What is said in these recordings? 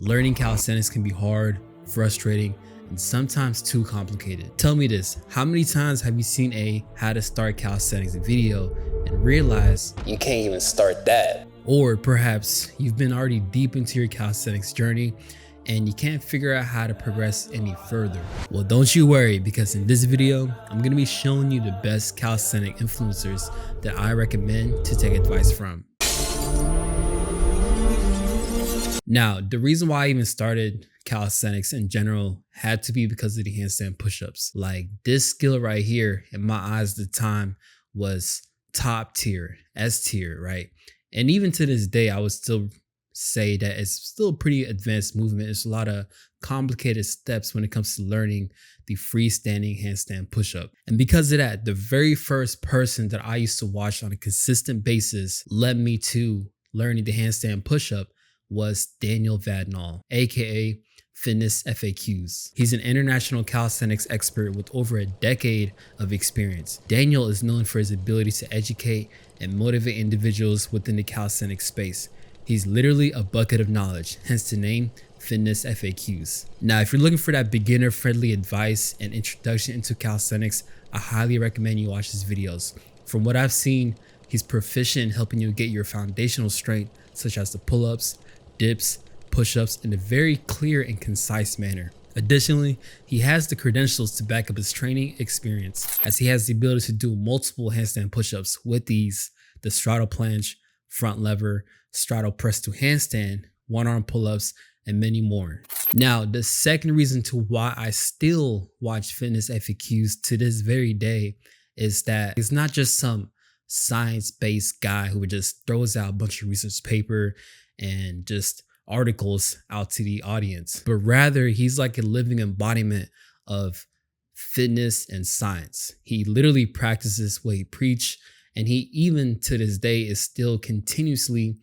Learning calisthenics can be hard, frustrating, and sometimes too complicated. Tell me this, how many times have you seen a how to start calisthenics video and realize you can't even start that? Or perhaps you've been already deep into your calisthenics journey and you can't figure out how to progress any further. Well, don't you worry, because in this video, I'm gonna be showing you the best calisthenic influencers that I recommend to take advice from. Now, the reason why I even started calisthenics in general had to be because of the handstand push-ups. Like, this skill right here, in my eyes at the time, was top tier, S tier, right? And even to this day, I would still say that it's still a pretty advanced movement. It's a lot of complicated steps when it comes to learning the freestanding handstand push-up. And because of that, the very first person that I used to watch on a consistent basis led me to learning the handstand push-up was Daniel Vadnal, aka Fitness FAQs. He's an international calisthenics expert with over a decade of experience. Daniel is known for his ability to educate and motivate individuals within the calisthenics space. He's literally a bucket of knowledge, hence the name Fitness FAQs. Now, if you're looking for that beginner-friendly advice and introduction into calisthenics, I highly recommend you watch his videos. From what I've seen, he's proficient in helping you get your foundational strength, such as the pull-ups, dips, push-ups in a very clear and concise manner. Additionally, he has the credentials to back up his training experience, as he has the ability to do multiple handstand push-ups with these: the straddle planche, front lever, straddle press to handstand, one-arm pull-ups, and many more. Now, the second reason to why I still watch Fitness FAQs to this very day is that it's not just some science-based guy who just throws out a bunch of research paper and just articles out to the audience, but rather he's like a living embodiment of fitness and science. He literally practices what he preach, and he even to this day is still continuously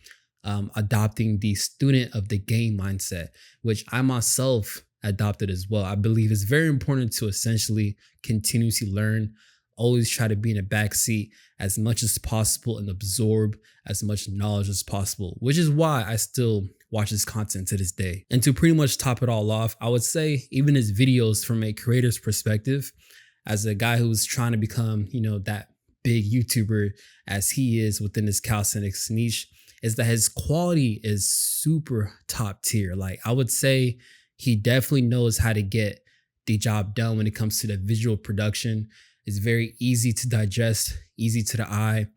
adopting the student of the game mindset, which I myself adopted as well. I believe it's very important to essentially continuously learn, always try to be in a backseat as much as possible and absorb as much knowledge as possible, which is why I still watch his content to this day. And to pretty much top it all off, I would say even his videos from a creator's perspective, as a guy who's trying to become, that big YouTuber as he is within his calisthenics niche, is that his quality is super top tier. Like, I would say he definitely knows how to get the job done when it comes to the visual production. It's very easy to digest, easy to the eye,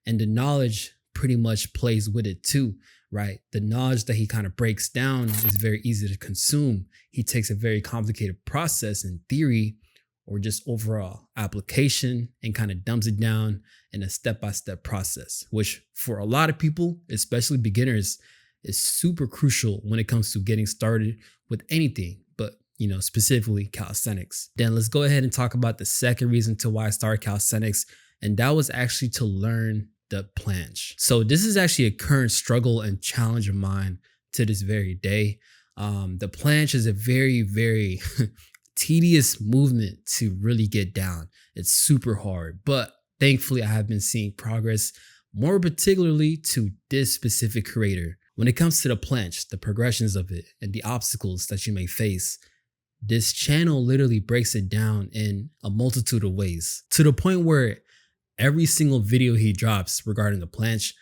and the knowledge pretty much plays with it too, right? The knowledge that he kind of breaks down is very easy to consume. He takes a very complicated process in theory or just overall application and kind of dumbs it down in a step-by-step process, which for a lot of people, especially beginners, is super crucial when it comes to getting started with anything, but specifically calisthenics. Then let's go ahead and talk about the second reason to why I started calisthenics, and that was actually to learn the planche. So this is actually a current struggle and challenge of mine to this very day. The planche is a very, very tedious movement to really get down. It's super hard, but thankfully I have been seeing progress, more particularly to this specific creator. When it comes to the planche, the progressions of it, and the obstacles that you may face, this channel literally breaks it down in a multitude of ways, to the point where every single video he drops regarding the planche,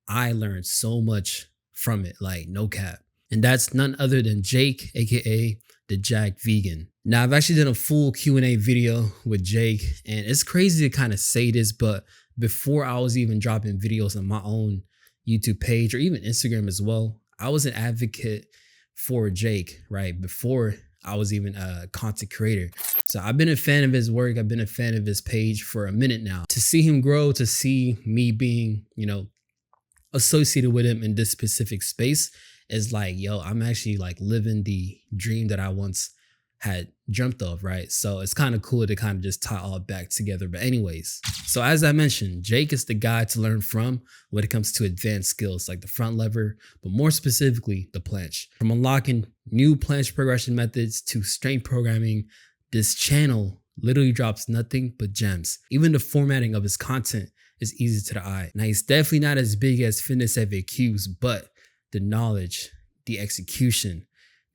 I learned so much from it, like no cap. And that's none other than Jake, aka the Jack Vegan. Now, I've actually done a full Q&A video with Jake, and it's crazy to kind of say this, but before I was even dropping videos on my own YouTube page or even Instagram as well, I was an advocate for Jake, right? Before I was even a content creator. So I've been a fan of his work. I've been a fan of his page for a minute now. To see him grow, to see me being, associated with him in this specific space is like, yo, I'm actually like living the dream that I once had dreamt of, right? So it's kind of cool to kind of just tie all back together. But anyways, so as I mentioned, Jake is the guy to learn from when it comes to advanced skills like the front lever, but more specifically, the planche. From unlocking new planche progression methods to strength programming, this channel literally drops nothing but gems. Even the formatting of his content is easy to the eye. Now, he's definitely not as big as Fitness FAQs, but the knowledge, the execution,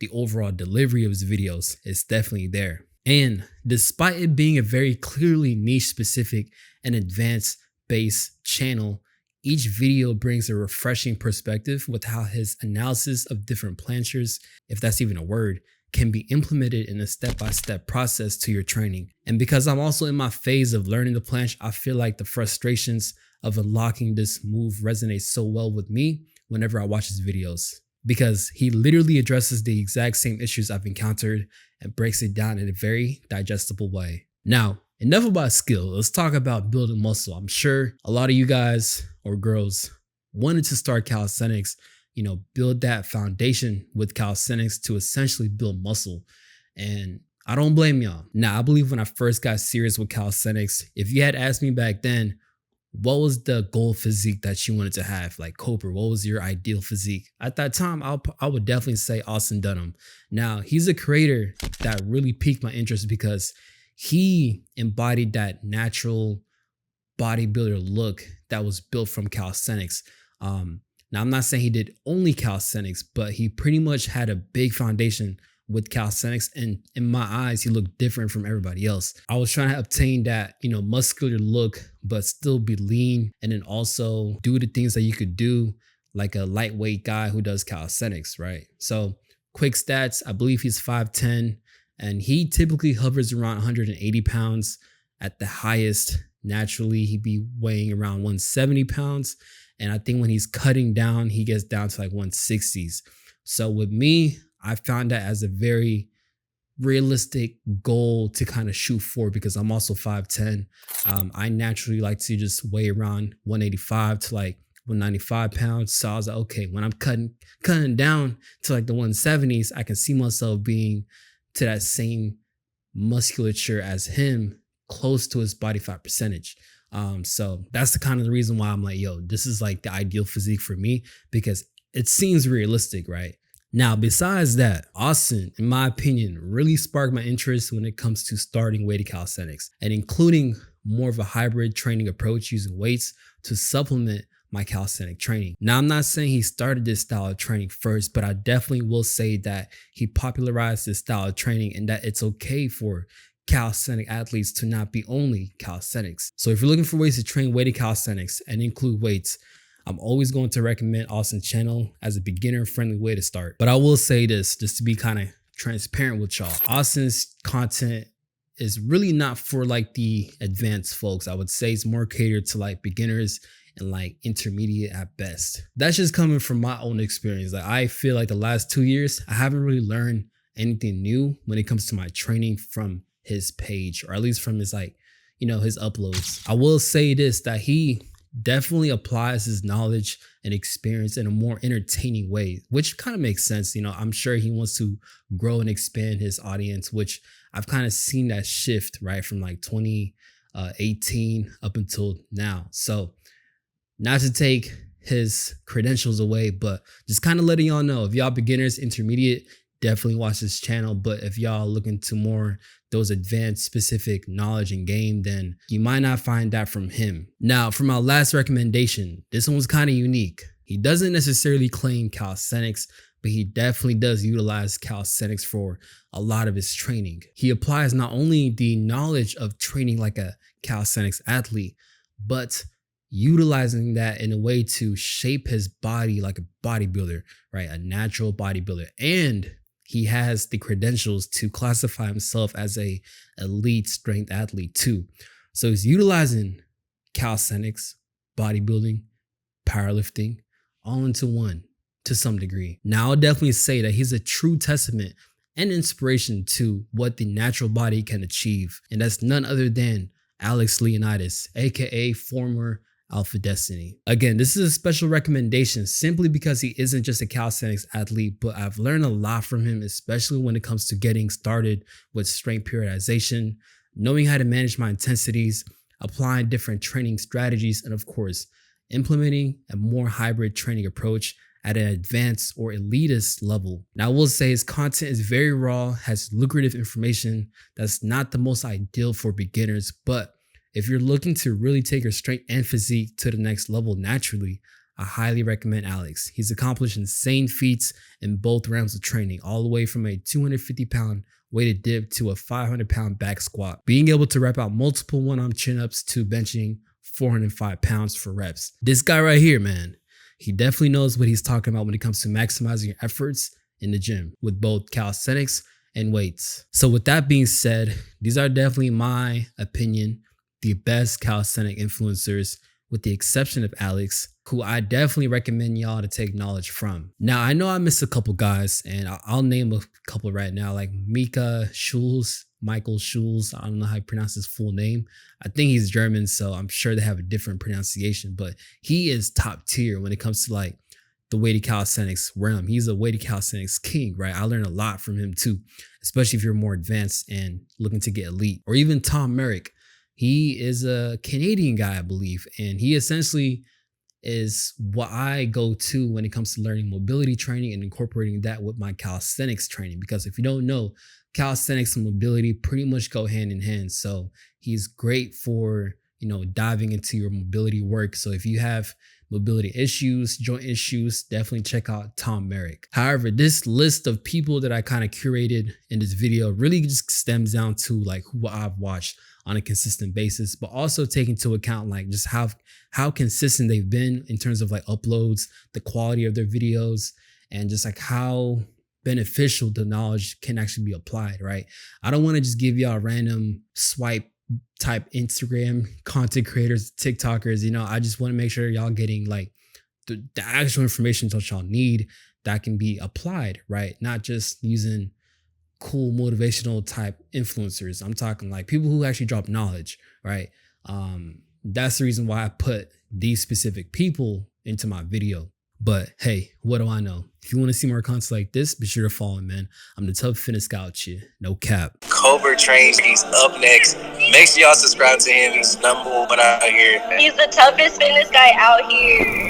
the overall delivery of his videos is definitely there. And despite it being a very clearly niche specific and advanced based channel, each video brings a refreshing perspective with how his analysis of different planchers, if that's even a word, can be implemented in a step-by-step process to your training. And because I'm also in my phase of learning the planche, I feel like the frustrations of unlocking this move resonates so well with me whenever I watch his videos, because he literally addresses the exact same issues I've encountered and breaks it down in a very digestible way. Now, enough about skill. Let's talk about building muscle. I'm sure a lot of you guys or girls wanted to start calisthenics, build that foundation with calisthenics to essentially build muscle. And I don't blame y'all. Now, I believe when I first got serious with calisthenics, if you had asked me back then, what was the goal physique that you wanted to have? Like Cooper, what was your ideal physique? At that time, I would definitely say Austin Dunham. Now, he's a creator that really piqued my interest because he embodied that natural bodybuilder look that was built from calisthenics. Now, I'm not saying he did only calisthenics, but he pretty much had a big foundation with calisthenics, and in my eyes, he looked different from everybody else. I was trying to obtain that, muscular look, but still be lean, and then also do the things that you could do like a lightweight guy who does calisthenics, right? So quick stats, I believe he's 5'10", and he typically hovers around 180 pounds at the highest. Naturally, he'd be weighing around 170 pounds. And I think when he's cutting down, he gets down to like 160s. So with me, I found that as a very realistic goal to kind of shoot for, because I'm also 5'10". I naturally like to just weigh around 185 to like 195 pounds. So I was like, okay, when I'm cutting down to like the 170s, I can see myself being to that same musculature as him, close to his body fat percentage. So that's the kind of the reason why I'm like, yo, this is like the ideal physique for me, because it seems realistic, right? Now, besides that, Austin, in my opinion, really sparked my interest when it comes to starting weighted calisthenics and including more of a hybrid training approach using weights to supplement my calisthenic training. Now, I'm not saying he started this style of training first, but I definitely will say that he popularized this style of training and that it's okay for calisthenic athletes to not be only calisthenics. So if you're looking for ways to train weighted calisthenics and include weights, I'm always going to recommend Austin's channel as a beginner-friendly way to start. But I will say this, just to be kind of transparent with y'all. Austin's content is really not for like the advanced folks. I would say it's more catered to like beginners and like intermediate at best. That's just coming from my own experience. Like I feel like the last 2 years, I haven't really learned anything new when it comes to my training from his page, or at least from his his uploads. I will say this, that he definitely applies his knowledge and experience in a more entertaining way, which kind of makes sense. I'm sure he wants to grow and expand his audience, which I've kind of seen that shift, right, from like 2018 up until now. So not to take his credentials away, but just kind of letting y'all know, if y'all beginners, intermediate, definitely watch this channel. But if y'all looking to more those advanced specific knowledge and game, then you might not find that from him. Now, for my last recommendation, this one was kind of unique. He doesn't necessarily claim calisthenics, but he definitely does utilize calisthenics for a lot of his training. He applies not only the knowledge of training like a calisthenics athlete, but utilizing that in a way to shape his body like a bodybuilder, right? A natural bodybuilder. And he has the credentials to classify himself as a elite strength athlete too. So he's utilizing calisthenics, bodybuilding, powerlifting, all into one to some degree. Now, I'll definitely say that he's a true testament and inspiration to what the natural body can achieve. And that's none other than Alex Leonidas, aka former Alpha Destiny. Again, this is a special recommendation simply because he isn't just a calisthenics athlete, but I've learned a lot from him, especially when it comes to getting started with strength periodization, knowing how to manage my intensities, applying different training strategies, and of course, implementing a more hybrid training approach at an advanced or elitist level. Now, I will say his content is very raw, has lucrative information that's not the most ideal for beginners, but if you're looking to really take your strength and physique to the next level naturally, I highly recommend Alex. He's accomplished insane feats in both realms of training, all the way from a 250-pound weighted dip to a 500-pound back squat, being able to rep out multiple one-arm chin-ups to benching 405 pounds for reps. This guy right here, man, he definitely knows what he's talking about when it comes to maximizing your efforts in the gym with both calisthenics and weights. So with that being said, these are definitely my opinion, the best calisthenic influencers, with the exception of Alex, who I definitely recommend y'all to take knowledge from. Now, I know I missed a couple guys, and I'll name a couple right now, like Michael Schulz. I don't know how you pronounce his full name. I think he's German, so I'm sure they have a different pronunciation, but he is top tier when it comes to like the weighted calisthenics realm. He's a weighted calisthenics king, right? I learned a lot from him too, especially if you're more advanced and looking to get elite. Or even Merck. He is a Canadian guy, I believe, and he essentially is what I go to when it comes to learning mobility training and incorporating that with my calisthenics training. Because if you don't know, calisthenics and mobility pretty much go hand in hand. So he's great for, diving into your mobility work. So if you have mobility issues, joint issues, definitely check out Merck. However, this list of people that I kind of curated in this video really just stems down to like who I've watched on a consistent basis, but also take into account like just how consistent they've been in terms of like uploads, the quality of their videos, and just like how beneficial the knowledge can actually be applied, right? I don't want to just give y'all random swipe type Instagram content creators, TikTokers. I just want to make sure y'all getting like the actual information that y'all need that can be applied, right? Not just using cool motivational type influencers. I'm talking like people who actually drop knowledge, right? That's the reason why I put these specific people into my video. But hey, what do I know? If you want to see more content like this, be sure to follow me, man. I'm the Tough Fitness Guy out here. No cap. Cobra Trains, he's up next. Make sure y'all subscribe to him. He's number one out here. He's the toughest fitness guy out here.